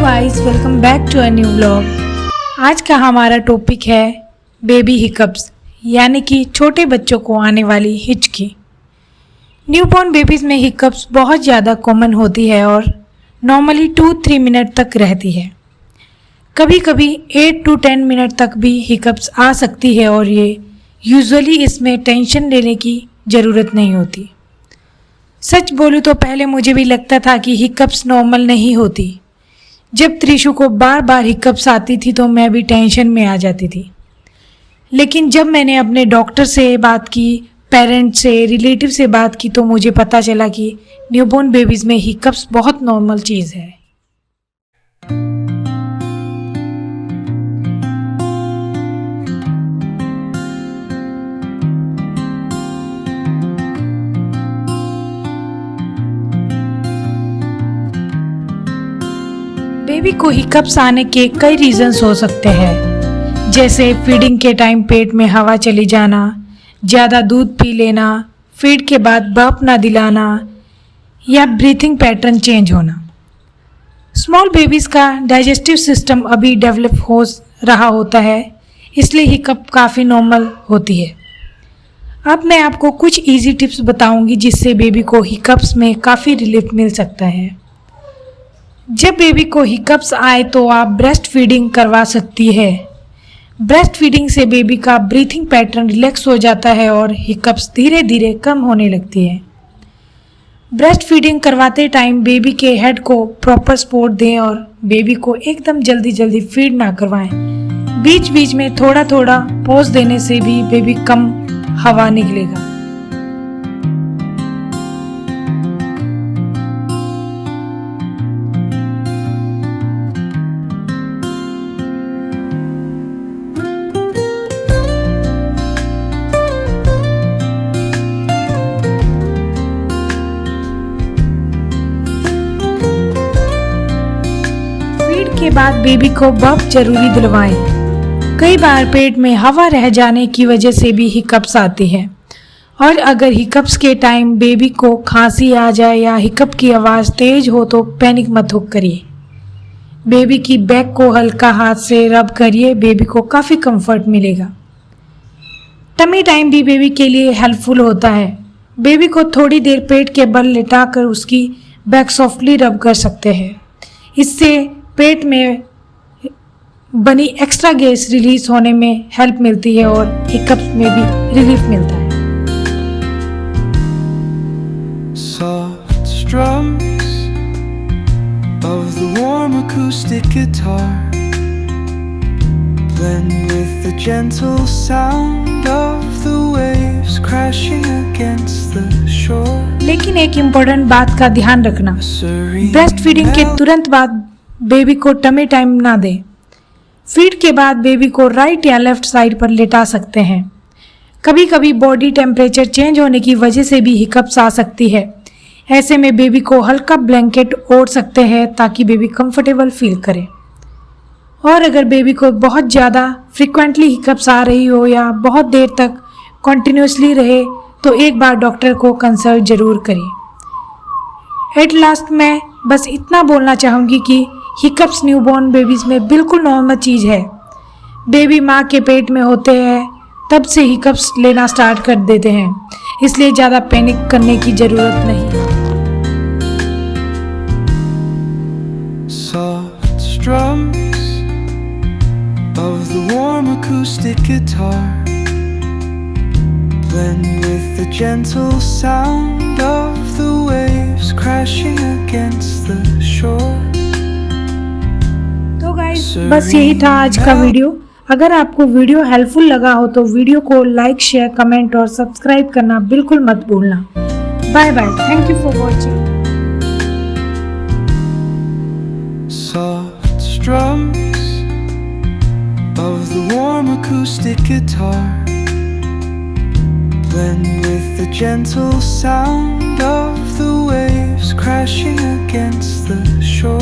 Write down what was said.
Guys, welcome back to a new vlog. आज का हमारा टॉपिक है बेबी हिकअप्स, यानी कि छोटे बच्चों को आने वाली हिचकी। न्यूबॉर्न बेबीज़ में हिकअप्स बहुत ज़्यादा कॉमन होती है और नॉर्मली 2-3 मिनट तक रहती है। कभी कभी 8 to 10 मिनट तक भी हिकअप्स आ सकती है और ये यूजुअली इसमें टेंशन लेने की ज़रूरत नहीं होती। सच बोलूँ तो पहले मुझे भी लगता था कि हिकअप्स नॉर्मल नहीं होती। जब त्रिशु को बार बार हिकअप्स आती थी तो मैं भी टेंशन में आ जाती थी। लेकिन जब मैंने अपने डॉक्टर से बात की, पेरेंट्स से, रिलेटिव से बात की तो मुझे पता चला कि न्यूबॉर्न बेबीज़ में हिकअप्स बहुत नॉर्मल चीज़ है। बेबी को हिकअप्स आने के कई रीजंस हो सकते हैं, जैसे फीडिंग के टाइम पेट में हवा चली जाना, ज़्यादा दूध पी लेना, फीड के बाद बर्प ना दिलाना या ब्रीथिंग पैटर्न चेंज होना। स्मॉल बेबीज़ का डाइजेस्टिव सिस्टम अभी डेवलप हो रहा होता है, इसलिए हिकअप काफ़ी नॉर्मल होती है। अब मैं आपको कुछ इजी टिप्स बताऊंगी जिससे बेबी को हिकअप्स में काफ़ी रिलीफ मिल सकता है। जब बेबी को हिकअप्स आए तो आप ब्रेस्ट फीडिंग करवा सकती है। ब्रेस्ट फीडिंग से बेबी का ब्रीथिंग पैटर्न रिलैक्स हो जाता है और हिकअप्स धीरे धीरे कम होने लगती है। ब्रेस्ट फीडिंग करवाते टाइम बेबी के हेड को प्रॉपर सपोर्ट दें और बेबी को एकदम जल्दी जल्दी फीड ना करवाएं। बीच बीच में थोड़ा थोड़ा पॉज देने से भी बेबी कम हवा निकलेगा। के बाद बेबी को बर्प जरूरी दिलवाएं। कई बार पेट में हवा रह जाने की वजह से भी हिकअप्स आती है और अगर हिकअप्स के टाइम बेबी को खांसी आ जाए या हिकअप की आवाज़ तेज हो तो पैनिक मत करिए। बेबी की बैक को हल्का हाथ से रब करिए, बेबी को काफ़ी कंफर्ट मिलेगा। टमी टाइम भी बेबी के लिए हेल्पफुल होता है। बेबी को थोड़ी देर पेट के बल लिटाकर उसकी बैक सॉफ्टली रब कर सकते हैं। इससे पेट में बनी एक्स्ट्रा गैस रिलीज होने में हेल्प मिलती है और हिकअप्स में भी रिलीफ मिलता है। Soft strums of the warm acoustic guitar blend with the gentle sound of the waves crashing against the shore. लेकिन एक इम्पोर्टेंट बात का ध्यान रखना, ब्रेस्ट फीडिंग के तुरंत बाद बेबी को टमी टाइम ना दें। फीड के बाद बेबी को राइट या लेफ्ट साइड पर लेटा सकते हैं। कभी कभी बॉडी टेम्परेचर चेंज होने की वजह से भी हिकअप्स आ सकती है। ऐसे में बेबी को हल्का ब्लैंकेट ओढ़ सकते हैं ताकि बेबी कंफर्टेबल फील करे। और अगर बेबी को बहुत ज़्यादा फ्रिक्वेंटली हिकअप्स आ रही हो या बहुत देर तक कंटिन्यूसली रहे तो एक बार डॉक्टर को कंसल्ट ज़रूर करिए। एट लास्ट मैं बस इतना बोलना चाहूँगी कि हिकअप्स न्यूबॉर्न बेबीज़ में बिल्कुल नॉर्मल चीज़ है। बेबी माँ के पेट में होते हैं तब से हिकअप्स लेना स्टार्ट कर देते हैं, इसलिए ज़्यादा पैनिक करने की ज़रूरत नहीं। Soft strums of the warm acoustic guitar blend with the gentle sound of the waves crashing against the shore. तो गाइस, बस यही था आज का वीडियो। अगर आपको वीडियो हेल्पफुल लगा हो तो वीडियो को लाइक, शेयर, कमेंट और सब्सक्राइब करना बिल्कुल मत भूलना। Bye bye, thank you for watching. Soft strums of the warm acoustic guitar blend with the gentle sound of the waves crashing against the shore.